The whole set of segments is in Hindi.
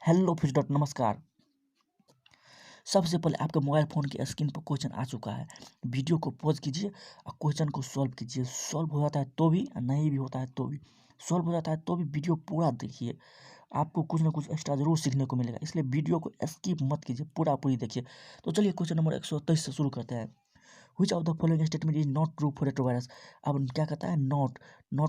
हेलो फिश डॉट नमस्कार। सबसे पहले आपके मोबाइल फ़ोन की स्क्रीन पर क्वेश्चन आ चुका है। वीडियो को पॉज़ कीजिए और क्वेश्चन को सॉल्व कीजिए। सॉल्व हो जाता है तो भी और नहीं भी होता है तो भी। सॉल्व हो जाता है तो भी वीडियो पूरा देखिए। आपको कुछ ना कुछ एक्स्ट्रा ज़रूर सीखने को मिलेगा, इसलिए वीडियो को स्किप मत कीजिए, पूरी देखिए। तो चलिए क्वेश्चन नंबर 123 से शुरू करते हैं। Which of the following statement is not true for retrovirus. अब क्या कहता है नॉट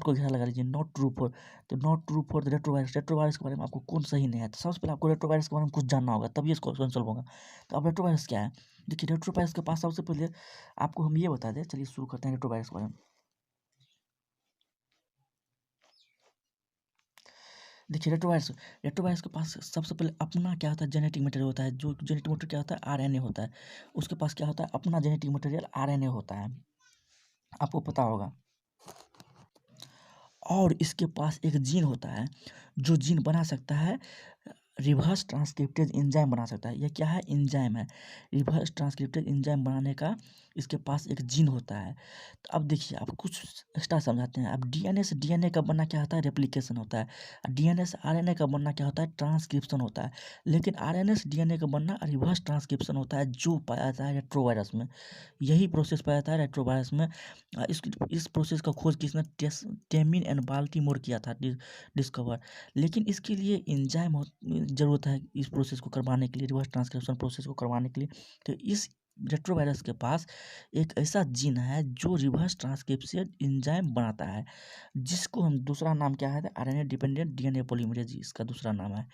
को घेरा लगा लीजिए, नॉट ट्रू फॉर। तो not true for the retrovirus. Retrovirus के बारे में आपको कौन सही नहीं है, तो सबसे पहले आपको रेट्रोवायरस के बारे में कुछ जानना होगा, तभी इसको क्वेश्चन सॉल्व होगा। तो अब रेट्रोवायरस क्या है, देखिए रेट्रोवायरस के पास सबसे पहले आपको हम ये बता दें। चलिए शुरू करते हैं रेट्रोवायरस के बारे में। देखिए रेट्रोवायरस रेट्रोवायरस के पास सबसे पहले अपना क्या होता है, जेनेटिक मटेरियल होता है। जो जेनेटिक मटेरियल क्या होता है, आरएनए होता है। उसके पास क्या होता है, अपना जेनेटिक मटेरियल आरएनए होता है, आपको पता होगा। और इसके पास एक जीन होता है, जो जीन बना सकता है रिवर्स ट्रांसक्रिप्टेज एंजाइम बना सकता है। यह क्या है, एंजाइम है। रिवर्स ट्रांसक्रिप्टेज एंजाइम बनाने का इसके पास एक जीन होता है। तो अब देखिए, अब कुछ एक्स्ट्रा समझाते हैं। अब डीएनए से डीएनए का बनना क्या होता है, रेप्लिकेशन होता है। डीएनए से आरएनए का बनना क्या होता है, ट्रांसक्रिप्शन होता है। लेकिन आरएनए से डीएनए का बनना रिवर्स ट्रांसक्रिप्शन होता है, जो पाया जाता है रेट्रोवायरस में। यही प्रोसेस पाया जाता है रेट्रोवायरस में। इस प्रोसेस का खोज किसने, टेमिन एंड बाल्टीमोर किया था, डिस्कवर। लेकिन इसके लिए एंजाइम ज़रूरत है, इस प्रोसेस को करवाने के लिए, रिवर्स ट्रांसक्रिप्शन प्रोसेस को करवाने के लिए। तो इस रेट्रोवायरस के पास एक ऐसा जीन है जो रिवर्स ट्रांसक्रिप्शन एंजाइम बनाता है, जिसको हम दूसरा नाम क्या है, आरएनए डिपेंडेंट डीएनए पॉलीमरेज इसका दूसरा नाम है।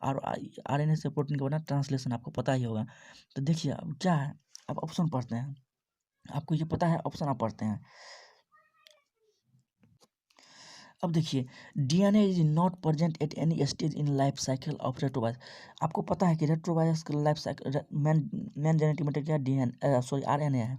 और आरएनए से प्रोटीन का बना ट्रांसलेशन आपको पता ही होगा। तो देखिए अब क्या है, अब ऑप्शन पढ़ते हैं। आपको ये पता है, ऑप्शन आप पढ़ते हैं। अब देखिए, DNA is not present at any stage in life cycle of retrovirus. आपको पता है कि रेट्रोवायरस का life cycle main genetic material क्या आरएनए है।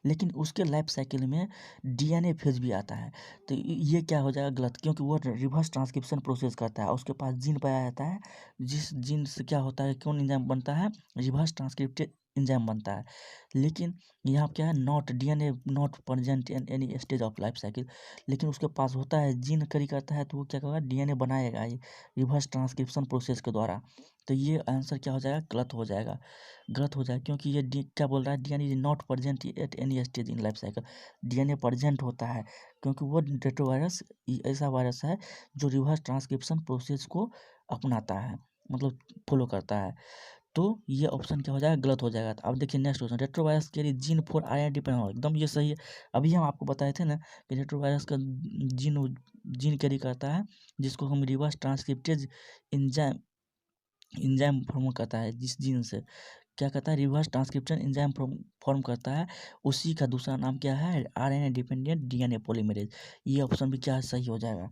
लेकिन उसके लाइफ साइकिल में डीएनए फेज भी आता है। तो ये क्या हो जाएगा, गलत, क्योंकि वो रिवर्स ट्रांसक्रिप्शन प्रोसेस करता है। उसके पास जीन पाया जाता है, जिस जीन से क्या होता है, कौन एंजाइम बनता है, रिवर्स ट्रांसक्रिप्टेड एंजाइम बनता है। लेकिन यहाँ क्या है, not DNA not present in any stage of life cycle. लेकिन उसके पास होता है, जीन करी करता है, तो वो क्या करेगा, डीएनए बनाएगा ये रिवर्स ट्रांसक्रिप्शन प्रोसेस के द्वारा। तो ये आंसर क्या हो जाएगा, गलत हो जाएगा। गलत हो जाएगा क्योंकि ये क्या बोल रहा है, DNA is not present at any stage in life cycle. DNA present होता है क्योंकि वो रेट्रोवायरस ऐसा वायरस है जो रिवर्स ट्रांसक्रिप्शन प्रोसेस को अपनाता है, मतलब फॉलो करता है। तो ये ऑप्शन क्या हो जाएगा, गलत हो जाएगा। तो अब देखिए नेक्स्ट क्वेश्चन, रेट्रोवायरस के लिए जीन फॉर आरएनए डिपेंड हो, एकदम ये सही है। अभी हम आपको बताए थे ना कि रेट्रोवायरस का जीन कैरी करता है, जिसको हम reverse transcriptase enzyme enzyme form करता है। जिस जीन से क्या करता है, रिवर्स ट्रांसक्रिप्शन एंजाइम फॉर्म करता है, उसी का दूसरा नाम क्या है, आरएनए डिपेंडेंट डीएनए पॉलीमरेज। ये ऑप्शन भी क्या है, सही हो जाएगा।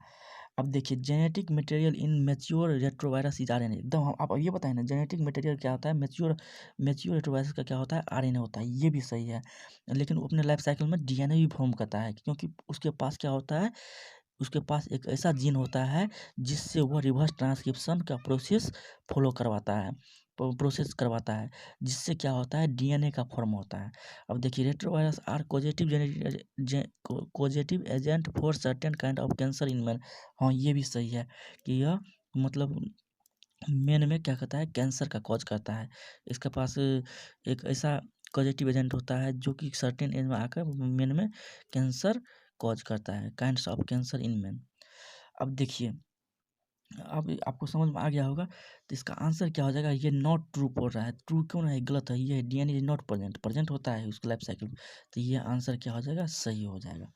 अब देखिए, genetic material in mature retrovirus is RNA. एकदम हम आप ये बताएं ना, जेनेटिक मटेरियल क्या होता है, मैच्योर रेट्रोवायरस का क्या होता है, आरएनए होता है। ये भी सही है। लेकिन वो अपने लाइफ साइकिल में डीएनए भी फॉर्म करता है, क्योंकि उसके पास क्या होता है, उसके पास एक ऐसा जीन होता है जिससे वह रिवर्स ट्रांसक्रिप्शन का प्रोसेस करवाता है, जिससे क्या होता है, डीएनए का फॉर्म होता है। अब देखिए, retrovirus are causative agent for certain kind of cancer in man. हाँ, ये भी सही है कि यह मतलब मेन में क्या करता है, कैंसर का कॉज करता है। इसके पास एक ऐसा कॉजेटिव एजेंट होता है जो कि सर्टेन एज में आकर मेन में कैंसर कॉज करता है, kinds of cancer in man. अब देखिए, अब आपको समझ में आ गया होगा। तो इसका आंसर क्या हो जाएगा, ये नॉट ट्रू बोल रहा है। ट्रू क्यों नहीं, गलत है। ये डीएनए इज नॉट प्रेजेंट होता है उसके लाइफ साइकिल में। तो ये आंसर क्या हो जाएगा, सही हो जाएगा।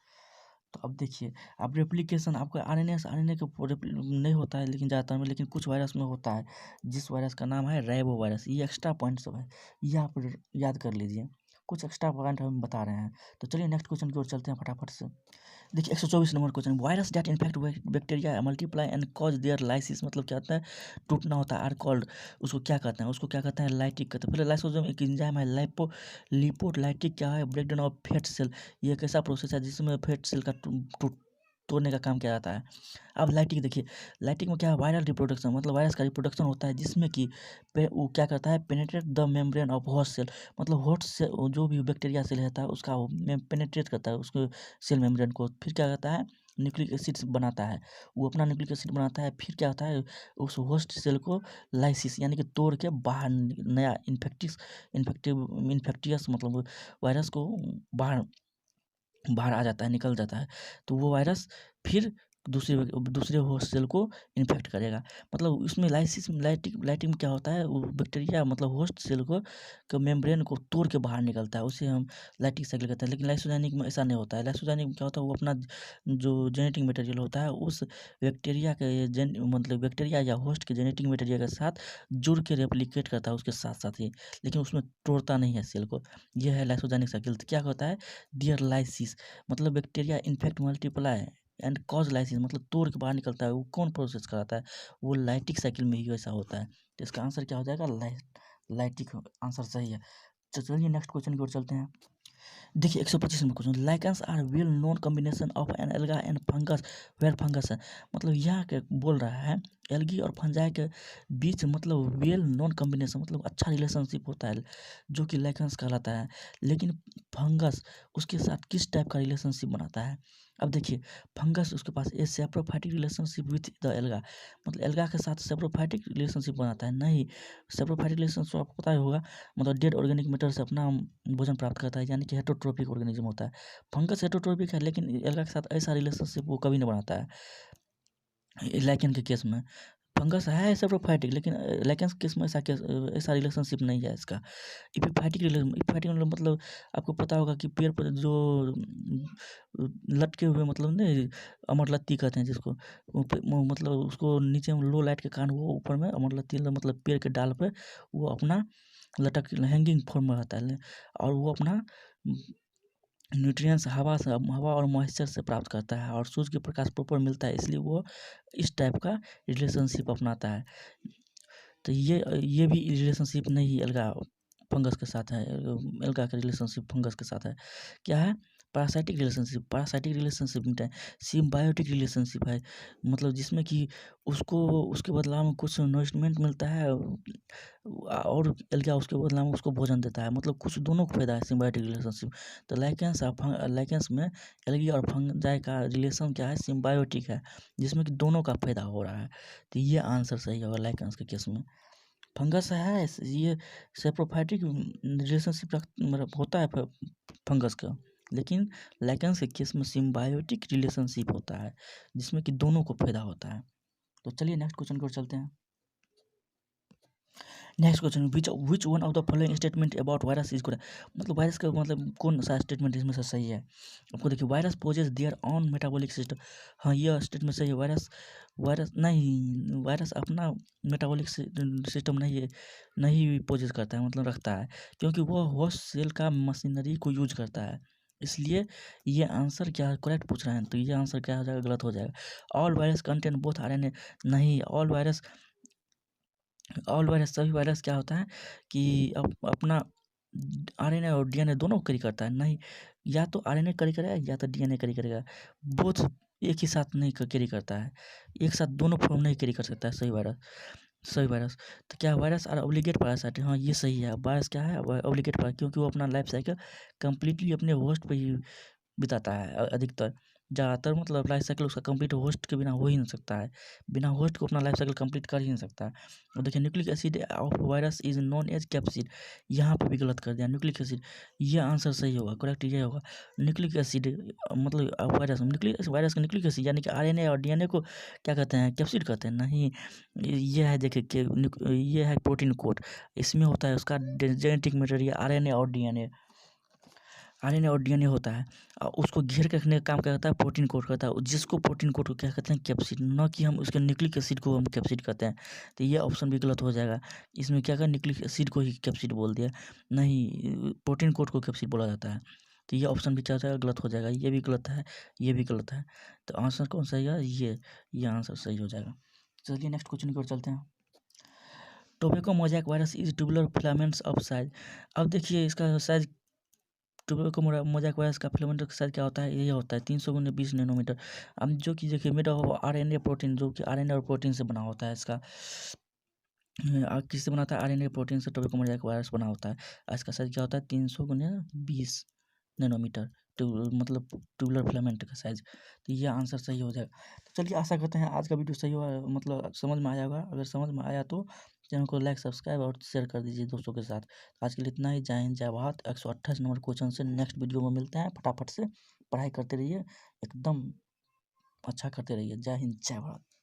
तो अब देखिए, अब रेप्लिकेशन आपका आरएनए से आरएनए के नहीं होता है, लेकिन ज़्यादातर में, लेकिन कुछ वायरस में होता है, जिस वायरस का नाम है रैबो वायरस। ये एक्स्ट्रा पॉइंट सब है, ये आप याद कर लीजिए। कुछ एक्स्ट्रा पॉइंट हम बता रहे हैं। तो चलिए नेक्स्ट क्वेश्चन की ओर चलते हैं फटाफट से। देखिए 124 number question, virus that infect bacteria multiply and cause their lysis. मतलब क्या होता है, टूटना होता है, आर कॉल्ड। उसको क्या कहते हैं, उसको क्या कहते हैं, लाइटिक कहते हैं। पहले लाइसोसोम एक एंजाइम है, लिपोलाइटिक क्या है, ब्रेकडाउन ऑफ फैट सेल। ये एक ऐसा प्रोसेस है जिसमें फैट सेल का तोड़ने का काम किया जाता है। अब लाइटिक देखिए, लाइटिक में क्या है, वायरल रिप्रोडक्शन, मतलब वायरस का रिप्रोडक्शन होता है, जिसमें कि वो क्या करता है, penetrate the membrane of host cell. मतलब होस्ट से जो भी बैक्टीरिया सेल रहता है उसका वो पेनेट्रेट करता है उसको सेल मेम्ब्रेन को। फिर क्या करता है, न्यूक्लिक एसिड बनाता है, वो अपना न्यूक्लिक एसिड बनाता है, फिर क्या होता है उस होस्ट सेल को लाइसिस यानी कि तोड़ के बाहर नया इन्फेक्टियस मतलब वायरस को बाहर बाहर आ जाता है, निकल जाता है। तो वो वायरस फिर दूसरे होस्ट सेल को इन्फेक्ट करेगा। मतलब इसमें लाइटिंग क्या होता है, वो बैक्टीरिया मतलब होस्ट सेल को मेम्ब्रेन को तोड़ के बाहर निकलता है, उसे हम लाइटिंग साइकिल कहते हैं। लेकिन लाइसोजाइनिक में ऐसा नहीं होता है। लाइसोजाइनिक में क्या होता है, वो अपना जो जेनेटिक मटेरियल होता है उस बैक्टीरिया के मतलब बैक्टीरिया या होस्ट के जेनेटिक मटेरियल के साथ जुड़ के रेप्लिकेट करता है उसके साथ साथ ही, लेकिन उसमें तोड़ता नहीं है सेल को। यह है लाइसोजाइनिक साइकिल। तो क्या होता है, डियर लाइसिस मतलब bacteria infect multiply and cause lysis मतलब तोड़ के बाहर निकलता है। वो कौन प्रोसेस कराता है, वो लाइटिक साइकिल में ही वैसा होता है। तो इसका आंसर क्या हो जाएगा, लाइटिक आंसर सही है। तो चलिए नेक्स्ट क्वेश्चन की ओर चलते हैं। देखिए 125 number question, lichens are well known combination of an alga and fungus where fungus है। मतलब यहाँ के बोल रहा है एल्गी और फंजाई के बीच मतलब वेल नोन कॉम्बिनेशन मतलब अच्छा रिलेशनशिप होता है जो कि लाइकेंस कहलाता है। लेकिन फंगस उसके साथ किस टाइप का रिलेशनशिप बनाता है। अब देखिए फंगस उसके पास a saprophytic relationship with the alga, मतलब एल्गा के साथ सेप्रोफाइटिक रिलेशनशिप बनाता है। नहीं, सेप्रोफाइटिक रिलेशनशिप आपको पता ही होगा, मतलब डेड ऑर्गेनिक मैटर से अपना भोजन प्राप्त करता है, यानी कि हेटरोट्रोपिक ऑर्गेनिज्म होता है। फंगस हेटरोट्रोपिक है, लेकिन एल्गा के साथ ऐसा रिलेशनशिप वो कभी नहीं बनाता है। लाइकेन के केस में फंगस है सेप्रोफाइटिक, लेकिन लाइकेन के केस में ऐसा रिलेशनशिप नहीं है इसका। इपिफाइटिक मतलब आपको पता होगा कि पेड़ पर जो लटके हुए मतलब नहीं अमरलत्ती कहते हैं जिसको, मतलब उसको नीचे में लो लाइट के कारण वो ऊपर में अमरलत्ती मतलब पेड़ के डाल पे वो अपना लटक हैंगिंग फॉर्म में रहता है, और वो अपना न्यूट्रिएंट्स हवा और मॉइस्चर से प्राप्त करता है, और सूर्य के प्रकाश प्रॉपर मिलता है, इसलिए वो इस टाइप का रिलेशनशिप अपनाता है। तो ये भी रिलेशनशिप नहीं एल्गा फंगस के साथ है। एल्गा का रिलेशनशिप फंगस के साथ है। क्या है, पैरासाइटिक रिलेशनशिप मिलता है। सिम्बायोटिक रिलेशनशिप है, मतलब जिसमें कि उसको उसके बदलाव में कुछ नरिशमेंट मिलता है और एल्गा उसके बदलाव में उसको भोजन देता है, मतलब कुछ दोनों को फायदा है सिम्बायोटिक रिलेशनशिप। तो लाइकेंस में एल्गी और फंजाई का रिलेशन क्या है, सिम्बायोटिक है, जिसमें कि दोनों का फायदा हो रहा है। तो ये आंसर सही होगा लाइकेंस के केस में। फंगस है ये सेप्रोफाइटिक रिलेशनशिप मतलब होता है फंगस का, लेकिन लाइकेंस के केस में सिम्बायोटिक रिलेशनशिप होता है, जिसमें कि दोनों को फायदा होता है। तो चलिए नेक्स्ट क्वेश्चन की ओर चलते हैं। Next question, which one of the following statement about virus is correct. मतलब वायरस का मतलब कौन सा स्टेटमेंट इसमें से सही है। आपको देखिए virus possess their own metabolic system, हाँ यह स्टेटमेंट सही है। वायरस नहीं, वायरस अपना मेटाबॉलिक सिस्टम नहीं पोजेस करता है, मतलब रखता है, क्योंकि वह होस्ट सेल का मशीनरी को यूज करता है। इसलिए ये आंसर क्या करेक्ट पूछ रहे हैं, तो ये आंसर क्या हो जाएगा, गलत हो जाएगा। All virus content both RNA, नहीं ऑल वायरस सभी वायरस क्या होता है कि अपना आरएनए और डीएनए दोनों कैरी करता है। नहीं, या तो आरएनए कैरी करेगा या तो डीएनए कैरी करेगा, बोथ एक ही साथ नहीं कैरी करता है, एक साथ दोनों फॉर्म नहीं कैरी कर सकता है सही वायरस। तो क्या वायरस आर ऑब्लिगेट पैरासाइट, हाँ ये सही है। वायरस क्या है, ऑब्लिगेट पैरासाइट, क्योंकि वो अपना लाइफ साइकिल कम्प्लीटली अपने होस्ट पे ही बिताता है अधिकतर, ज़्यादातर मतलब लाइफ साइकिल उसका कंप्लीट होस्ट के बिना हो ही नहीं सकता है, बिना होस्ट को अपना लाइफ साइकिल कंप्लीट कर ही नहीं सकता है। और देखिए nucleic acid of virus is known as capsid, यहाँ पे भी गलत कर दिया न्यूक्लिक एसिड, ये आंसर सही होगा, करेक्ट ये होगा। न्यूक्लिक एसिड मतलब वायरस का न्यूक्लिक एसिड यानी कि आरएनए और डीएनए को क्या कहते हैं, कैप्सिड कहते हैं। नहीं, ये है देखिए कि ये है प्रोटीन कोड, इसमें होता है उसका जेनेटिक मटेरियल आरएनए और डीएनए होता है, उसको घेर के रखने का काम क्या करता है, प्रोटीन कोड करता है, जिसको प्रोटीन कोड को क्या कहते हैं, कैप्सिड, न कि हम उसके न्यूक्लिक एसिड को हम कैप्सिड कहते हैं। तो ये ऑप्शन भी गलत हो जाएगा, इसमें क्या कर न्यूक्लिक एसिड को ही कैप्सिड बोल दिया, नहीं प्रोटीन कोड को कैप्सिड बोला जाता है। तो ये ऑप्शन भी क्या हो जाएगा, गलत हो जाएगा, ये भी गलत है, ये भी गलत है। तो आंसर कौन सा है, ये आंसर सही हो जाएगा। चलिए नेक्स्ट क्वेश्चन की ओर चलते हैं। Tobacco mosaic virus is tubular filaments of size. अब देखिए इसका साइज टोबैको मोज़ेक वायरस का फिलामेंट का साइज क्या होता है, ये होता है 300 × 20 नैनोमीटर। अब जो कि देखिए मेड ऑफ आरएनए प्रोटीन, जो कि आरएनए और प्रोटीन से बना होता है इसका, किससे बनाता है, आरएनए प्रोटीन से टोबैको मोज़ेक वायरस बना होता है। इसका साइज क्या होता है, 300 × 20 नैनोमीटर। मतलब ट्यूबुलर फिलामेंट का साइज़। तो ये आंसर सही हो जाएगा। तो चलिए आशा करते हैं आज का वीडियो सही हुआ, मतलब समझ में आया होगा। अगर समझ में आया तो चैनल को लाइक, सब्सक्राइब और शेयर कर दीजिए दोस्तों के साथ। आज के लिए इतना ही। जय हिंद, जय भारत। 128 नंबर क्वेश्चन से नेक्स्ट वीडियो में मिलते हैं। फटाफट से पढ़ाई करते रहिए, एकदम अच्छा करते रहिए। जय हिंद, जय भारत।